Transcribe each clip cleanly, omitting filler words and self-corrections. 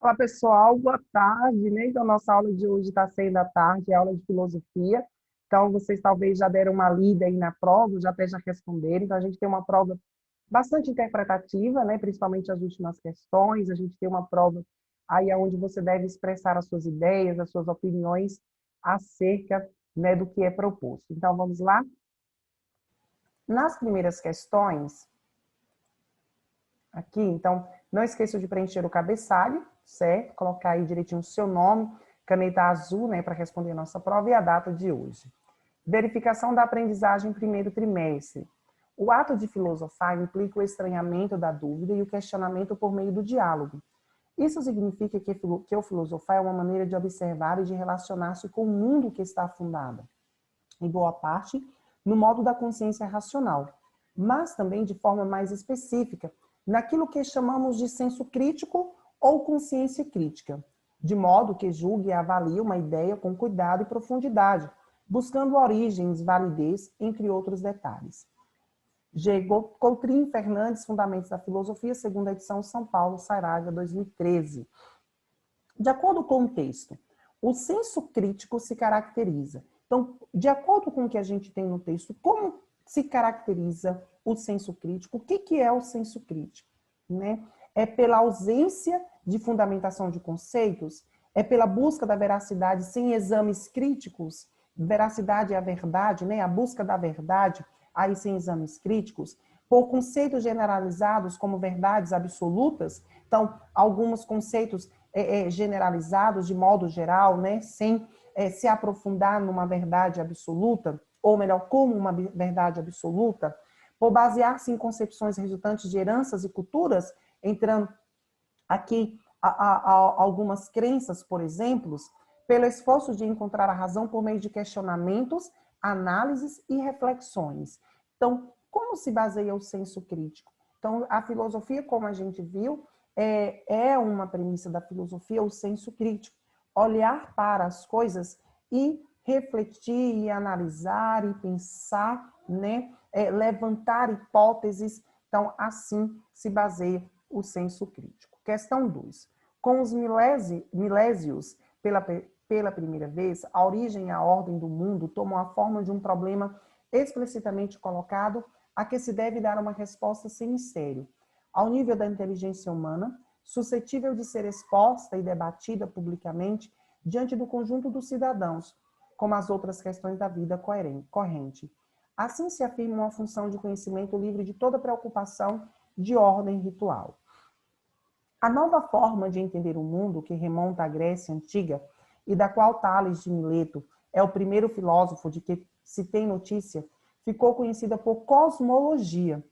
Olá, pessoal, boa tarde, né? Então, nossa aula de hoje está sendo à tarde, é aula de filosofia. Então, vocês talvez já deram uma lida aí na prova, já até já responderam. Então, a gente tem uma prova bastante interpretativa, né? Principalmente as últimas questões. A gente tem uma prova aí onde você deve expressar as suas ideias, as suas opiniões acerca, né, do que é proposto. Então, vamos lá? Nas primeiras questões, aqui, então, não esqueça de preencher o cabeçalho, certo? Colocar aí direitinho o seu nome, caneta azul, né, para responder a nossa prova e a data de hoje. Verificação da aprendizagem primeiro trimestre. O ato de filosofar implica o estranhamento da dúvida e o questionamento por meio do diálogo. Isso significa que o filosofar é uma maneira de observar e de relacionar-se com o mundo que está fundado, em boa parte, no modo da consciência racional, mas também de forma mais específica, naquilo que chamamos de senso crítico ou consciência crítica, de modo que julgue e avalie uma ideia com cuidado e profundidade, buscando origens, validez, entre outros detalhes. G. Coutrin Fernandes, Fundamentos da Filosofia, segunda edição, São Paulo, Saraiva, 2013. De acordo com o texto, o senso crítico se caracteriza. Então, de acordo com o que a gente tem no texto, como se caracteriza o senso crítico? O que é o senso crítico? Né? É pela ausência de fundamentação de conceitos? É pela busca da veracidade sem exames críticos? Veracidade é a verdade, né? A busca da verdade, aí sem exames críticos? Por conceitos generalizados como verdades absolutas? Então, alguns conceitos generalizados de modo geral, né? Sem se aprofundar numa verdade absoluta, ou melhor, como uma verdade absoluta, por basear-se em concepções resultantes de heranças e culturas, entrando aqui algumas crenças, por exemplo, pelo esforço de encontrar a razão por meio de questionamentos, análises e reflexões. Então, como se baseia o senso crítico? Então, a filosofia, como a gente viu, é uma premissa da filosofia, o senso crítico. Olhar para as coisas e refletir, e analisar, e pensar, né? Levantar hipóteses. Então, assim se baseia o senso crítico. Questão 2. Com os milésios, pela primeira vez, a origem e a ordem do mundo tomam a forma de um problema explicitamente colocado a que se deve dar uma resposta sem mistério. Ao nível da inteligência humana, suscetível de ser exposta e debatida publicamente diante do conjunto dos cidadãos, como as outras questões da vida corrente. Assim se afirma uma função de conhecimento livre de toda preocupação de ordem ritual. A nova forma de entender o mundo, que remonta à Grécia Antiga, e da qual Tales de Mileto é o primeiro filósofo de que se tem notícia, ficou conhecida por cosmologia,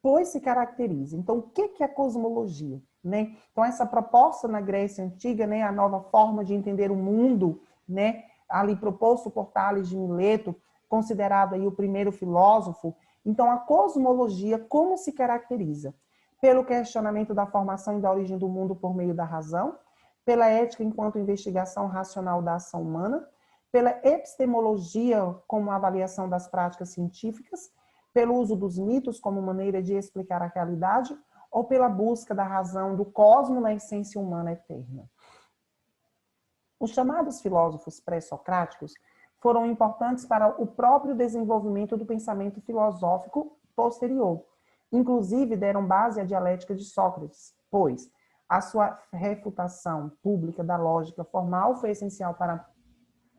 pois se caracteriza. Então, o que é cosmologia? Né? Então, essa proposta na Grécia Antiga, né, a nova forma de entender o mundo, né, ali proposto por Tales de Mileto, considerado aí o primeiro filósofo. Então, a cosmologia, como se caracteriza? Pelo questionamento da formação e da origem do mundo por meio da razão, pela ética enquanto investigação racional da ação humana, pela epistemologia como avaliação das práticas científicas, pelo uso dos mitos como maneira de explicar a realidade, ou pela busca da razão do cosmos na essência humana eterna. Os chamados filósofos pré-socráticos foram importantes para o próprio desenvolvimento do pensamento filosófico posterior. Inclusive, deram base à dialética de Sócrates, pois a sua refutação pública da lógica formal foi essencial para a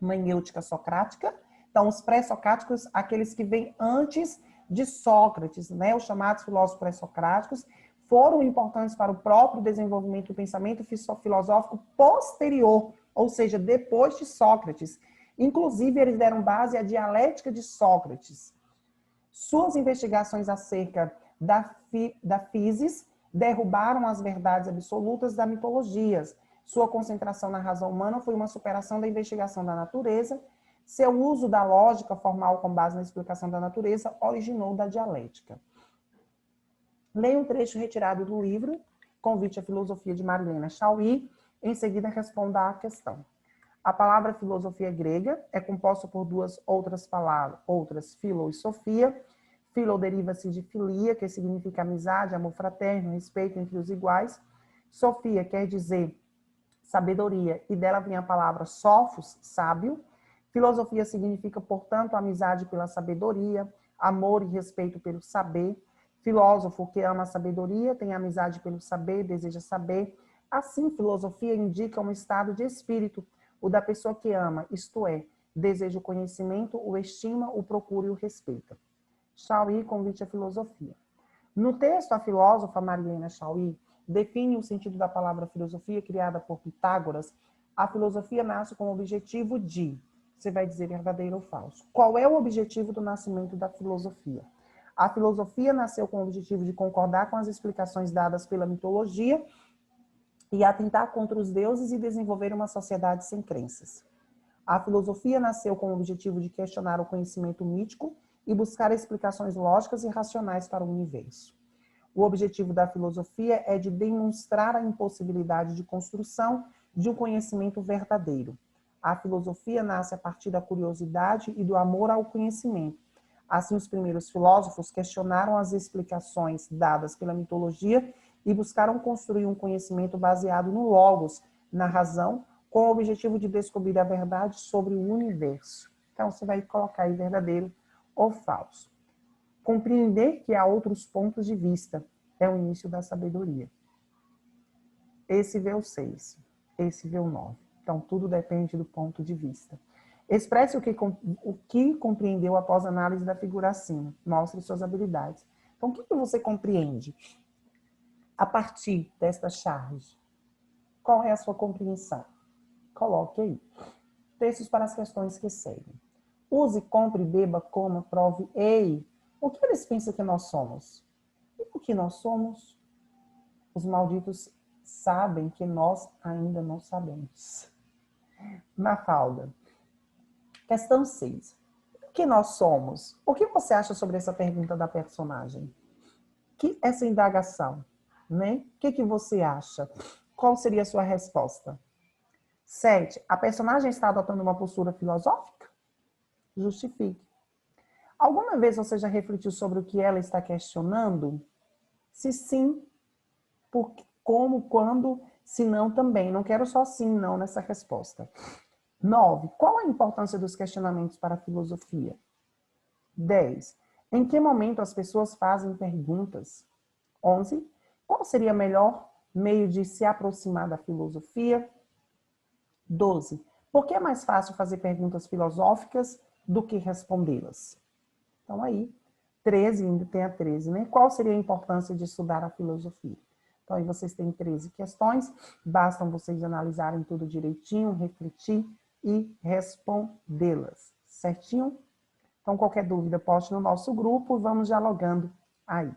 hermenêutica socrática. Então, os pré-socráticos, aqueles que vêm antes de Sócrates, né, os chamados filósofos pré-socráticos, foram importantes para o próprio desenvolvimento do pensamento filosófico posterior, ou seja, depois de Sócrates. Inclusive, eles deram base à dialética de Sócrates. Suas investigações acerca da physis derrubaram as verdades absolutas da mitologia. Sua concentração na razão humana foi uma superação da investigação da natureza. Seu uso da lógica formal com base na explicação da natureza originou da dialética. Leia um trecho retirado do livro Convite à Filosofia de Marilena Chauí. Em seguida, responda à questão. A palavra filosofia grega é composta por duas outras palavras, philo e sofia. Philo deriva-se de filia, que significa amizade, amor fraterno, respeito entre os iguais. Sofia quer dizer sabedoria, e dela vem a palavra sophos, sábio. Filosofia significa, portanto, amizade pela sabedoria, amor e respeito pelo saber. Filósofo que ama a sabedoria, tem amizade pelo saber, deseja saber. Assim, filosofia indica um estado de espírito, o da pessoa que ama, isto é, deseja o conhecimento, o estima, o procura e o respeita. Chauí, convite à filosofia. No texto, a filósofa Marilena Chauí define o sentido da palavra filosofia criada por Pitágoras. A filosofia nasce com o objetivo de, você vai dizer verdadeiro ou falso. Qual é o objetivo do nascimento da filosofia? A filosofia nasceu com o objetivo de concordar com as explicações dadas pela mitologia e atentar contra os deuses e desenvolver uma sociedade sem crenças. A filosofia nasceu com o objetivo de questionar o conhecimento mítico e buscar explicações lógicas e racionais para o universo. O objetivo da filosofia é de demonstrar a impossibilidade de construção de um conhecimento verdadeiro. A filosofia nasce a partir da curiosidade e do amor ao conhecimento. Assim, os primeiros filósofos questionaram as explicações dadas pela mitologia e buscaram construir um conhecimento baseado no logos, na razão, com o objetivo de descobrir a verdade sobre o universo. Então, você vai colocar aí verdadeiro ou falso. Compreender que há outros pontos de vista é o início da sabedoria. Esse vê o 6, esse vê o 9. Então, tudo depende do ponto de vista. Expresse o que compreendeu após análise da figura acima. Mostre suas habilidades. Então, o que você compreende a partir desta charge? Qual é a sua compreensão? Coloque aí. Textos para as questões que seguem. Use, compre, beba, coma, prove. Ei, o que eles pensam que nós somos? E o que nós somos? Os malditos sabem que nós ainda não sabemos. Mafalda. Questão 6. O que nós somos? O que você acha sobre essa pergunta da personagem? Que essa indagação, né? O que você acha? Qual seria a sua resposta? 7. A personagem está adotando uma postura filosófica? Justifique. Alguma vez você já refletiu sobre o que ela está questionando? Se sim, por como, quando, se não também. Não quero só sim, não nessa resposta. 9. Qual a importância dos questionamentos para a filosofia? 10. Em que momento as pessoas fazem perguntas? 11. Qual seria o melhor meio de se aproximar da filosofia? 12. Por que é mais fácil fazer perguntas filosóficas do que respondê-las? Então aí, 13, ainda tem a 13, né? Qual seria a importância de estudar a filosofia? Então aí vocês têm 13 questões, bastam vocês analisarem tudo direitinho, refletir e respondê-las, certinho? Então qualquer dúvida, poste no nosso grupo e vamos dialogando aí.